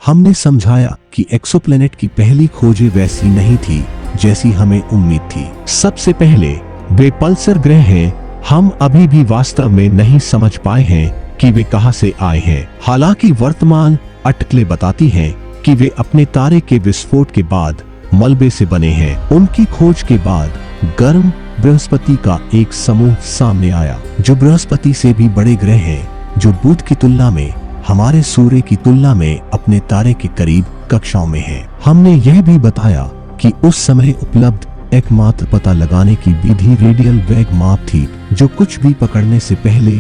हमने समझाया कि एक्सोप्लैनेट की पहली खोजें वैसी नहीं थी जैसी हमें उम्मीद थी। सबसे पहले वे पल्सर ग्रह हैं। हम अभी भी वास्तव में नहीं समझ पाए हैं कि वे कहां से आए हैं। हालांकि वर्तमान अटकलें बताती हैं कि वे अपने तारे के विस्फोट के बाद मलबे से बने हैं। उनकी खोज के बाद गर्म बृहस्पति का एक समूह सामने आया, जो बृहस्पति से भी बड़े ग्रह हैं, जो बुध की तुलना में, हमारे सूर्य की तुलना में अपने तारे के करीब कक्षाओं में है। हमने यह भी बताया कि उस समय उपलब्ध एकमात्र पता लगाने की विधि रेडियल वेग माप थी, जो कुछ भी पकड़ने से पहले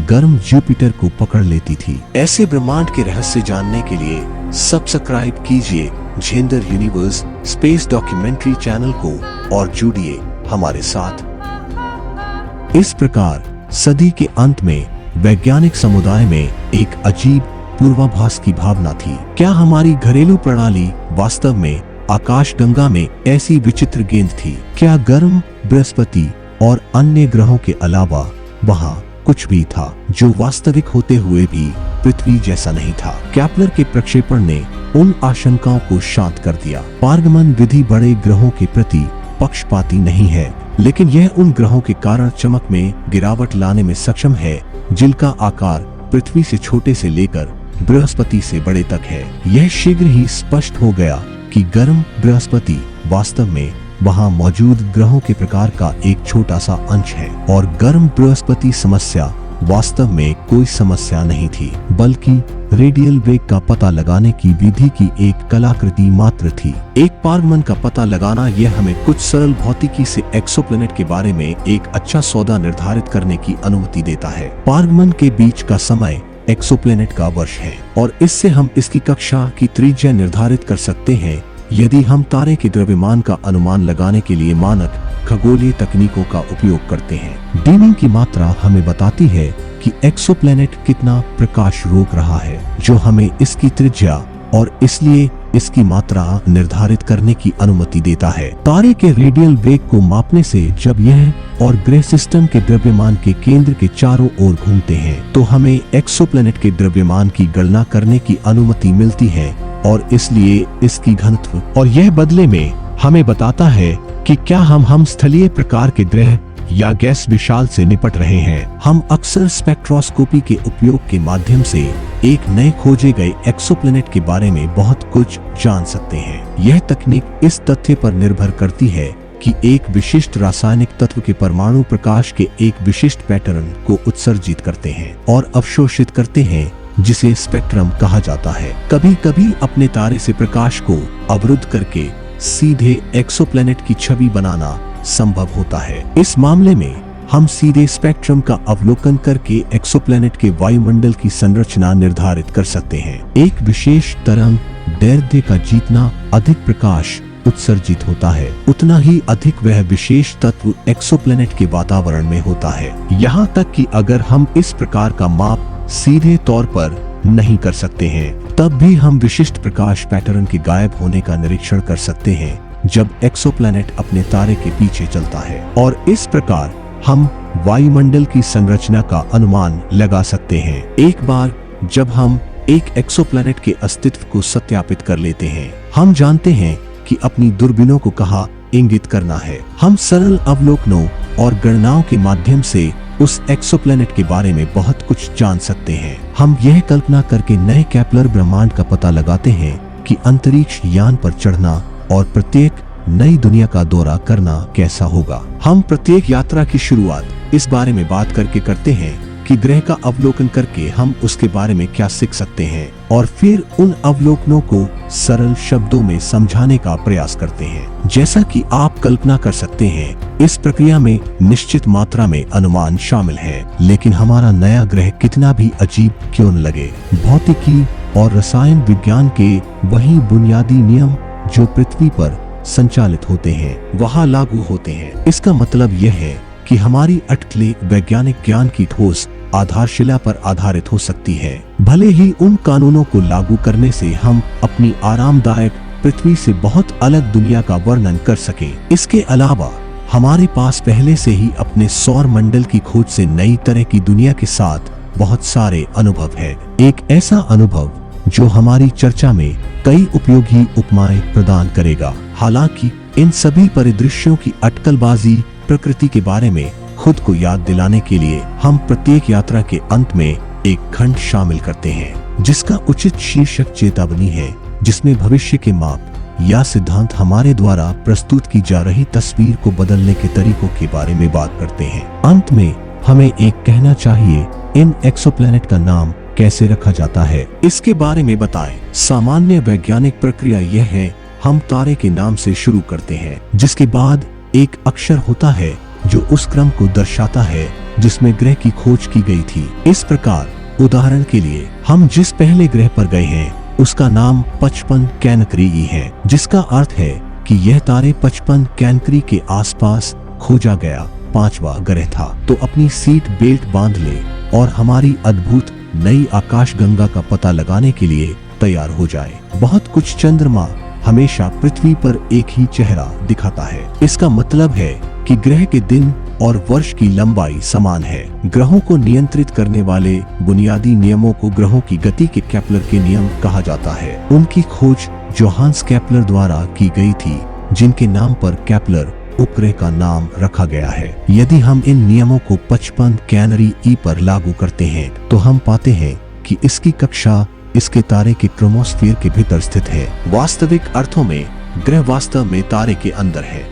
गर्म जुपिटर को पकड़ लेती थी। ऐसे ब्रह्मांड के रहस्य जानने के लिए सब्सक्राइब कीजिए gender universe space documentary channel को और जुड़िए हमारे साथ। इस प्रकार सदी के अंत में वैज्ञानिक समुदाय में एक अजीब पूर्वाभास की भावना थी। क्या हमारी घरेलू प्रणाली वास्तव में आकाशगंगा में ऐसी विचित्र गेंद थी? क्या गर्म बृहस्पति और अन्य ग्रहों के अलावा वहां कुछ भी था जो वास्तविक होते हुए भी पृथ्वी जैसा नहीं था? केपलर के प्रक्षेपण ने उन आशंकाओं को शांत कर दिया। पारगमन विधि बड़े ग्रहों के प्रति पक्षपाती नहीं है, लेकिन यह उन ग्रहों के कारण चमक में गिरावट लाने में सक्षम है जिनका आकार पृथ्वी से छोटे से लेकर बृहस्पति से बड़े तक है। यह शीघ्र ही स्पष्ट हो गया कि गर्म बृहस्पति वास्तव में वहां मौजूद ग्रहों के प्रकार का एक छोटा सा अंश है, और गर्म बृहस्पति समस्या वास्तव में कोई समस्या नहीं थी, बल्कि रेडियल वेग का पता लगाने की विधि की एक कलाकृति मात्र थी। एक पारगमन का पता लगाना यह हमें कुछ सरल भौतिकी से एक्सोप्लैनेट के बारे में एक अच्छा सौदा निर्धारित करने की अनुमति देता है। पारगमन के बीच का समय एक्सोप्लैनेट का वर्ष है, और इससे हम इसकी कक्षा की त्रिज्या निर्धारित कर सकते हैं यदि हम तारे के द्रव्यमान का अनुमान लगाने के लिए मानक खगोलीय तकनीकों का उपयोग करते हैं। डीमिंग की मात्रा हमें बताती है कि एक्सोप्लैनेट कितना प्रकाश रोक रहा है, जो हमें इसकी त्रिज्या और इसलिए इसकी मात्रा निर्धारित करने की अनुमति देता है। तारे के रेडियल वेग को मापने से जब यह और ग्रह सिस्टम के द्रव्यमान के केंद्र के चारों ओर घूमते हैं, तो हमें एक्सोप्लैनेट के द्रव्यमान की गणना करने की अनुमति मिलती है, और इसलिए इसकी घनत्व, और यह बदले में हमें बताता है कि क्या हम स्थलीय प्रकार के ग्रह या गैस विशाल से निपट रहे हैं। हम अक्सर स्पेक्ट्रोस्कोपी के उपयोग के माध्यम से एक नए खोजे गए एक्सोप्लैनेट के बारे में बहुत कुछ जान सकते हैं। यह तकनीक इस तथ्य पर निर्भर करती है कि एक विशिष्ट रासायनिक तत्व के परमाणु प्रकाश के एक विशिष्ट पैटर्न को उत्सर्जित करते हैं और अवशोषित करते हैं, जिसे स्पेक्ट्रम कहा जाता है। कभी कभी अपने तारे से प्रकाश को अवरुद्ध करके सीधे एक्सोप्लैनेट की छवि बनाना संभव होता है। इस मामले में हम सीधे स्पेक्ट्रम का अवलोकन करके एक्सोप्लैनेट के वायुमंडल की संरचना निर्धारित कर सकते हैं। एक विशेष तरंग दैर्ध्य का जितना अधिक प्रकाश उत्सर्जित होता है, उतना ही अधिक वह विशेष तत्व एक्सोप्लैनेट के वातावरण में होता है। यहाँ तक कि अगर हम इस प्रकार का माप सीधे तौर पर नहीं कर सकते हैं, तब भी हम विशिष्ट प्रकाश पैटर्न के गायब होने का निरीक्षण कर सकते हैं जब एक्सोप्लैनेट अपने तारे के पीछे चलता है, और इस प्रकार हम वायुमंडल की संरचना का अनुमान लगा सकते हैं। एक बार जब हम एक एक्सोप्लैनेट के अस्तित्व को सत्यापित कर लेते हैं, हम जानते हैं कि अपनी दूरबीनों को कहाँ इंगित करना है। हम सरल अवलोकनों और गणनाओं के माध्यम से उस एक्सोप्लैनेट के बारे में बहुत कुछ जान सकते हैं। हम यह कल्पना करके नए केपलर ब्रह्मांड का पता लगाते हैं कि अंतरिक्ष यान पर चढ़ना और प्रत्येक नई दुनिया का दौरा करना कैसा होगा। हम प्रत्येक यात्रा की शुरुआत इस बारे में बात करके करते हैं कि ग्रह का अवलोकन करके हम उसके बारे में क्या सीख सकते हैं, और फिर उन अवलोकनों को सरल शब्दों में समझाने का प्रयास करते हैं। जैसा कि आप कल्पना कर सकते हैं, इस प्रक्रिया में निश्चित मात्रा में अनुमान शामिल है, लेकिन हमारा नया ग्रह कितना भी अजीब क्यों न लगे, भौतिकी और रसायन विज्ञान के वही बुनियादी नियम जो पृथ्वी पर संचालित होते हैं वहाँ लागू होते हैं। इसका मतलब यह है कि हमारी अटकलें वैज्ञानिक ज्ञान की ठोस आधारशिला पर आधारित हो सकती है, भले ही उन कानूनों को लागू करने से हम अपनी आरामदायक पृथ्वी से बहुत अलग दुनिया का वर्णन कर सकें। इसके अलावा हमारे पास पहले से ही अपने सौर मंडल की खोज से नई तरह की दुनिया के साथ बहुत सारे अनुभव है। एक ऐसा अनुभव जो हमारी चर्चा में कई उपयोगी उपमाएं प्रदान करेगा। हालांकि इन सभी परिदृश्यों की अटकलबाजी प्रकृति के बारे में खुद को याद दिलाने के लिए हम प्रत्येक यात्रा के अंत में एक खंड शामिल करते हैं, जिसका उचित शीर्षक चेतावनी है, जिसमें भविष्य के माप या सिद्धांत हमारे द्वारा प्रस्तुत की जा रही तस्वीर को बदलने के तरीकों के बारे में बात करते हैं। अंत में हमें एक कहना चाहिए, इन एक्सोप्लैनेट का नाम कैसे रखा जाता है, इसके बारे में बताएं। सामान्य वैज्ञानिक प्रक्रिया यह है, हम तारे के नाम से शुरू करते हैं, जिसके बाद एक अक्षर होता है जो उस क्रम को दर्शाता है जिसमें ग्रह की खोज की गई थी। इस प्रकार उदाहरण के लिए हम जिस पहले ग्रह पर गए हैं उसका नाम 55 कैनकरी है, जिसका अर्थ है कि यह तारे 55 कैनकरी के आसपास खोजा गया 5वां ग्रह था। तो अपनी सीट बेल्ट बांध ले और हमारी अद्भुत नई आकाशगंगा का पता लगाने के लिए तैयार हो जाए। बहुत कुछ चंद्रमा हमेशा पृथ्वी पर एक ही चेहरा दिखाता है। इसका मतलब है कि ग्रह के दिन और वर्ष की लंबाई समान है। ग्रहों को नियंत्रित करने वाले बुनियादी नियमों को ग्रहों की गति के केपलर के नियम कहा जाता है। उनकी खोज जोहान्स केपलर द्वारा की गई थी, जिनके नाम पर केपलर उपग्रह का नाम रखा गया है। यदि हम इन नियमों को 55 कैनरी ई पर लागू करते हैं तो हम पाते हैं कि इसकी कक्षा इसके तारे के क्रोमोस्फीयर के भीतर स्थित है। वास्तविक अर्थों में ग्रह वास्तव में तारे के अंदर है।